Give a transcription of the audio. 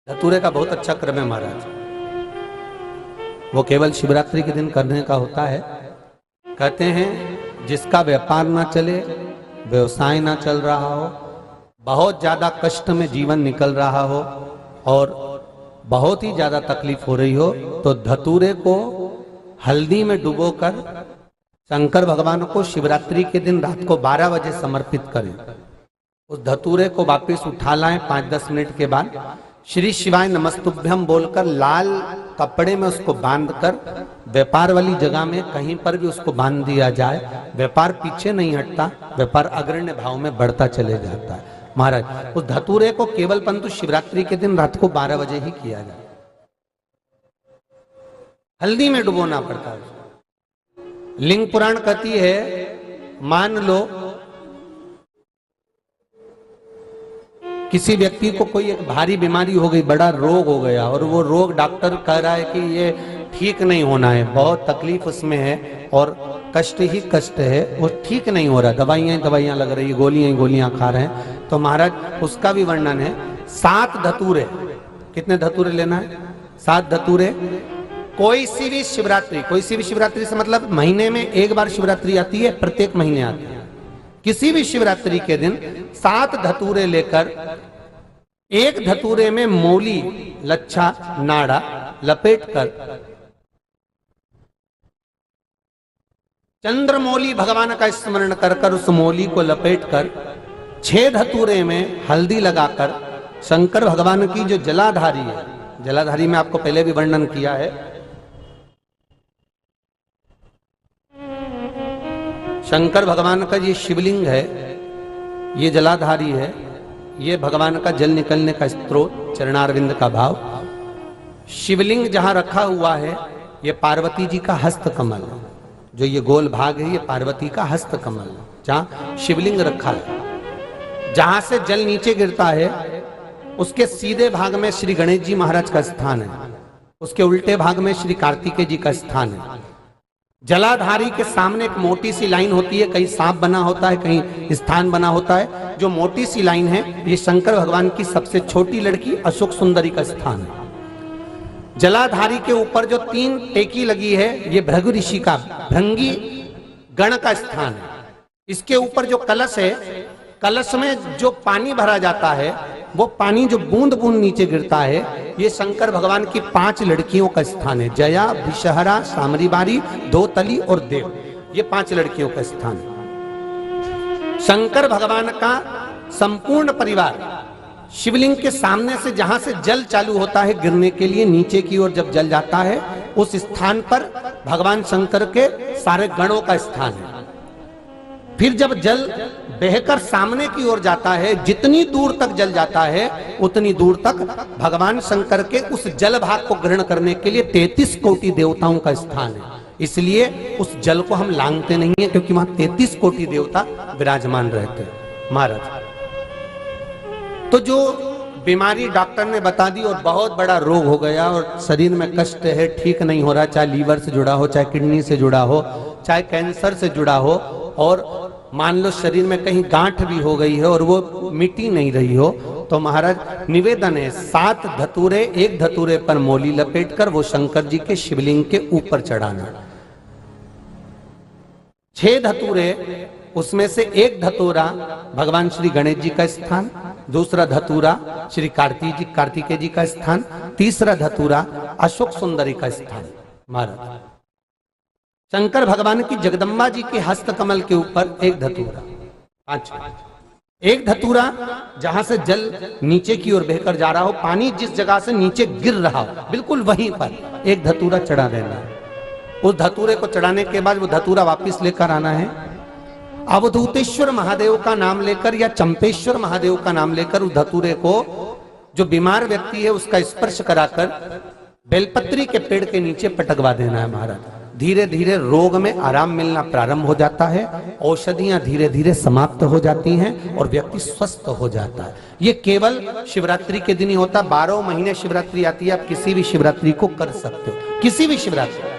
धतूरे का बहुत अच्छा क्रम है महाराज। वो केवल शिवरात्रि के दिन करने का होता है। कहते हैं जिसका व्यापार ना चले, व्यवसाय ना चल रहा हो, बहुत ज्यादा कष्ट में जीवन निकल रहा हो और बहुत ही ज्यादा तकलीफ हो रही हो, तो धतूरे को हल्दी में डुबोकर शंकर भगवान को शिवरात्रि के दिन रात को 12 बजे समर्पित करें। उस धतूरे को वापस उठा लाएं 5-10 मिनट के बाद, श्री शिवाय नमस्तुभ्यम बोलकर लाल कपड़े में उसको बांधकर व्यापार वाली जगह में कहीं पर भी उसको बांध दिया जाए। व्यापार पीछे नहीं हटता, व्यापार अग्रण्य भाव में बढ़ता चले जाता है। महाराज उस धतूरे को केवल परंतु शिवरात्रि के दिन रात को 12 बजे ही किया जाए। हल्दी में डुबोना पड़ता है। लिंग पुराण कहती है, मान लो किसी व्यक्ति को कोई एक भारी बीमारी हो गई, बड़ा रोग हो गया और वो रोग डॉक्टर कह रहा है कि ये ठीक नहीं होना है, बहुत तकलीफ उसमें है और कष्ट ही कष्ट है, वो ठीक नहीं हो रहा, दवाइयां लग रही है, गोलियां खा रहे हैं। तो महाराज उसका भी वर्णन है। 7 धतूरे, कितने धतूरे लेना है? 7 धतूरे। कोई सी भी शिवरात्रि से मतलब महीने में एक बार शिवरात्रि आती है, प्रत्येक महीने आती है। किसी भी शिवरात्रि के दिन 7 धतूरे लेकर एक धतूरे में मौली, लच्छा, नाड़ा लपेटकर चंद्रमौली भगवान का स्मरण कर उस मौली को लपेटकर 6 धतूरे में हल्दी लगाकर शंकर भगवान की जो जलाधारी है, जलाधारी में आपको पहले भी वर्णन किया है, शंकर भगवान का ये शिवलिंग है, ये जलाधारी है, ये भगवान का जल निकलने का स्त्रोत, चरणारविंद का भाव। शिवलिंग जहां रखा हुआ है ये पार्वती जी का हस्त कमल है, जो ये गोल भाग है ये पार्वती का हस्त कमल है, जहां शिवलिंग रखा है। जहां से जल नीचे गिरता है उसके सीधे भाग में श्री गणेश जी महाराज का स्थान है, उसके उल्टे भाग में श्री कार्तिकेय जी का स्थान है। जलाधारी के सामने एक मोटी सी लाइन होती है, कहीं सांप बना होता है, कहीं स्थान बना होता है। जो मोटी सी लाइन है ये शंकर भगवान की सबसे छोटी लड़की अशोक सुंदरी का स्थान है। जलाधारी के ऊपर जो 3 टेकी लगी है ये भृगु ऋषि का, भृंगी गण का स्थान है। इसके ऊपर जो कलश है, कलश में जो पानी भरा जाता है वो पानी जो बूंद बूंद नीचे गिरता है ये शंकर भगवान की 5 लड़कियों का स्थान है। जया, विषहरा, सामरीबारी, दोतली और देव, ये 5 लड़कियों का स्थान है। शंकर भगवान का संपूर्ण परिवार शिवलिंग के सामने से, जहां से जल चालू होता है गिरने के लिए नीचे की ओर जब जल जाता है, उस स्थान पर भगवान शंकर के सारे गणों का स्थान है। फिर जब जल बहकर सामने की ओर जाता है, जितनी दूर तक जल जाता है उतनी दूर तक भगवान शंकर के उस जल भाग को ग्रहण करने के लिए 33 कोटि देवताओं का स्थान है। इसलिए उस जल को हम लांघते नहीं है, क्योंकि वहां 33 कोटि देवता विराजमान रहते हैं। महाराज तो जो बीमारी डॉक्टर ने बता दी और बहुत बड़ा रोग हो गया और शरीर में कष्ट है, ठीक नहीं हो रहा, चाहे लीवर से जुड़ा हो, चाहे किडनी से जुड़ा हो, चाहे कैंसर से जुड़ा हो, और मान लो शरीर में कहीं गांठ भी हो गई है और वो मिटी नहीं रही हो, तो महाराज निवेदन है 7 धतूरे, एक धतूरे पर मौली लपेटकर वो शंकर जी के शिवलिंग के ऊपर चढ़ाना। 6 धतूरे, उसमें से एक धतूरा भगवान श्री गणेश जी का स्थान, दूसरा धतूरा श्री कार्तिकेय जी का स्थान, तीसरा धतूरा अशोक सुंदरी का स्थान। महाराज शंकर भगवान की जगदम्बा जी के हस्त कमल के ऊपर एक धतूरा, एक धतूरा जहां से जल नीचे की ओर बहकर जा रहा हो, पानी जिस जगह से नीचे गिर रहा हो बिल्कुल वहीं पर एक धतूरा चढ़ा देना है। उस धतूरे को चढ़ाने के बाद वो धतूरा वापस लेकर आना है, अवधूतेश्वर महादेव का नाम लेकर या चंपेश्वर महादेव का नाम लेकर उस धतूरे को, जो बीमार व्यक्ति है उसका स्पर्श कराकर बेलपत्री के पेड़ के नीचे पटकवा देना है। महाराज धीरे धीरे रोग में आराम मिलना प्रारंभ हो जाता है, औषधियां धीरे धीरे समाप्त हो जाती हैं और व्यक्ति स्वस्थ हो जाता है। ये केवल शिवरात्रि के दिन ही होता, 12 महीने शिवरात्रि आती है, आप किसी भी शिवरात्रि को कर सकते हो, किसी भी शिवरात्रि।